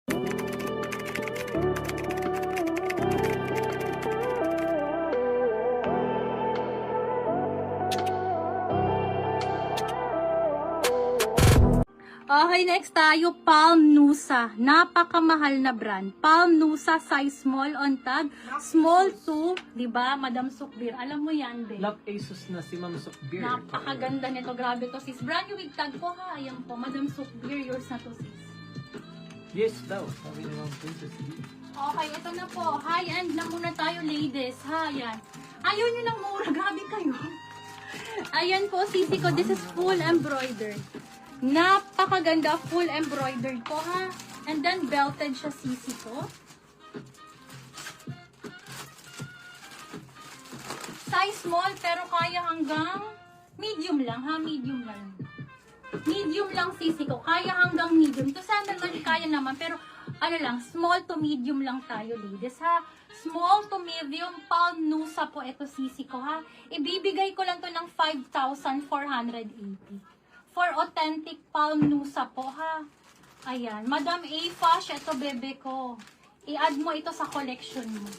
Okay, next tayo, Palm Nusa. Napakamahal na brand. Palm Nusa, size small on tag. Small to, di ba, Madam Sukbir? Alam mo yan, din. Love Asus na si Ma'am Sukbir. Napakaganda nito. Grabe to, sis. Brand new with tag po, ha. Ayan po, Madam Sukbir. Yours na to, sis. Yes daw, sabi ni Ma'am Princess D. Okay, ito na po. High-end lang muna tayo, ladies. Ha, ayan. Ayaw nyo ng mura. Grabe kayo. Ayan po, sisi ko. This is full embroidered. Napakaganda, full embroidered po, ha. And then, belted siya, sisi ko. Size small, pero kaya hanggang medium lang, ha. Medium lang. Medium lang, sisi ko. Kaya hanggang medium. To sandal kaya naman, pero ano lang, small to medium lang tayo, ladies, ha. Small to medium, Palm Nusa po ito, sisi ko, ha. Ibibigay ko lang to ng 5,480. For authentic Palm Nusa po, ha. Ayan. Madam A. Fash, ito, bebe ko. I-add mo ito sa collection mo.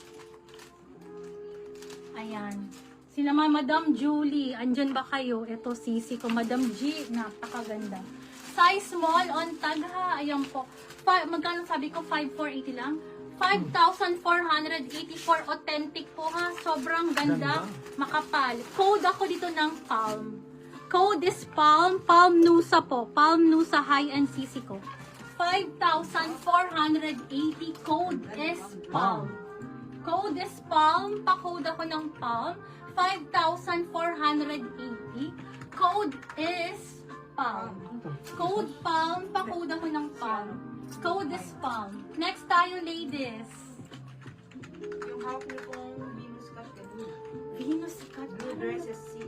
Ayan. Sila Madam Julie, andyan ba kayo? Ito, sisi ko. Madam G, napakaganda. Size small on tag, ha. Ayan po. Magkano sabi ko? 5,480 lang? 5,484 authentic po, ha. Sobrang ganda. Makapal. Code ako dito ng Palm. Code is Palm. Palm Nusa po. Palm Nusa high-end sisi ko. 5,480. Code is Palm. Code is Palm. Pa-code ako ng Palm. 5,480. Code is Palm. Code Palm. Pa-code ako ng Palm. Code is Palm. Next tayo, ladies. Yung hawak niyo pong Venus cut ganun. Venus cut. Blue dresses 6.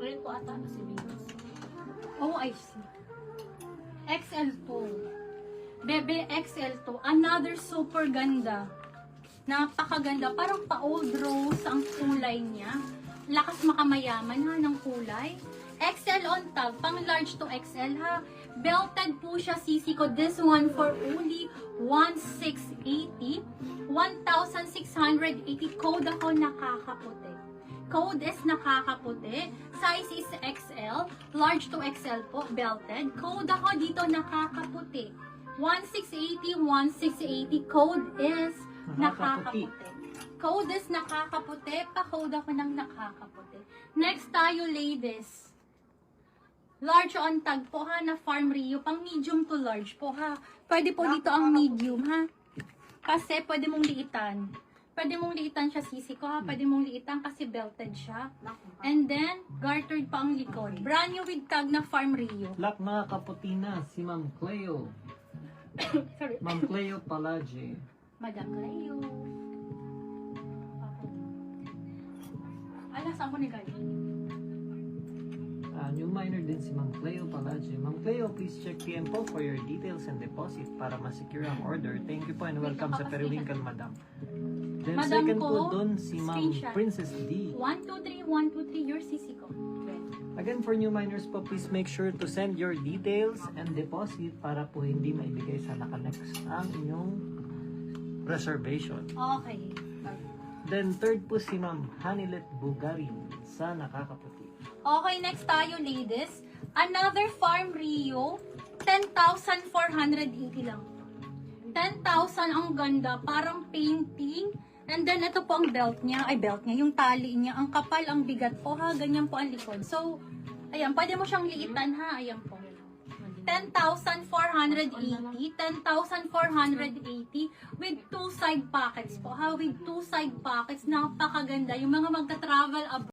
Rin po ata na si Venus. Oh, I see. XL2. Bebe, XL2. Another super ganda. Napakaganda. Parang pa-old rose ang kulay niya. Lakas makamayaman, ha, ng kulay. XL on tag. Pang large to XL, ha. Belted po siya, sisi ko. This one for only 1,680. 1,680. Code ako nakakaputi. Code is nakakaputi. Size is XL. Large to XL po. Belted. Code ako dito nakakaputi. 1,680, 1,680. Code is nakakaputi. Code is nakakaputi. Pa-code ako ng nakakaputi. Next tayo, ladies. Large on tag po, ha, na Farm Rio. Pang medium to large po, ha. Pwede po dito ang medium, ha. Kasi pwede mong liitan. Pwede mong liitan siya, sisi ko, ha. Pwede mong liitan kasi belted siya. And then, gartered pa ang likod. Brand new with tag na Farm Rio. Lak mga kaputi na si Ma'am Cleo. Sorry. Ma'am Cleo Palage. Madam Cleo. Ala, saan ko ni Gali? New minor din si Ma'am Cleo Palage. Ma'am Cleo, please check PM po for your details and deposit para ma-secure ang order. Thank you po and welcome sa Periwinkle, Madam. Then Madam second ko, po doon si Ma'am screenshot. Princess D. 123, 123, your sisi ko. Again, for new minors po, please make sure to send your details and deposit para po hindi maibigay sa nakanext ang inyong reservation. Okay. Then third po si Ma'am Hanilet Bugarin sa Nakakaputi. Okay, next tayo, ladies. Another Farm Rio, 10,480 lang. 10,000 ang ganda, parang painting. And then, ito po ang belt niya. Ay, belt niya. Yung tali niya. Ang kapal, ang bigat po, ha. Ganyan po ang likod. So, ayan. Pwede mo siyang liitan, ha. Ayan po. 10,480. 10,480 with 2 side pockets po, ha. With 2 side pockets. Napakaganda. Yung mga magta-travel abroad.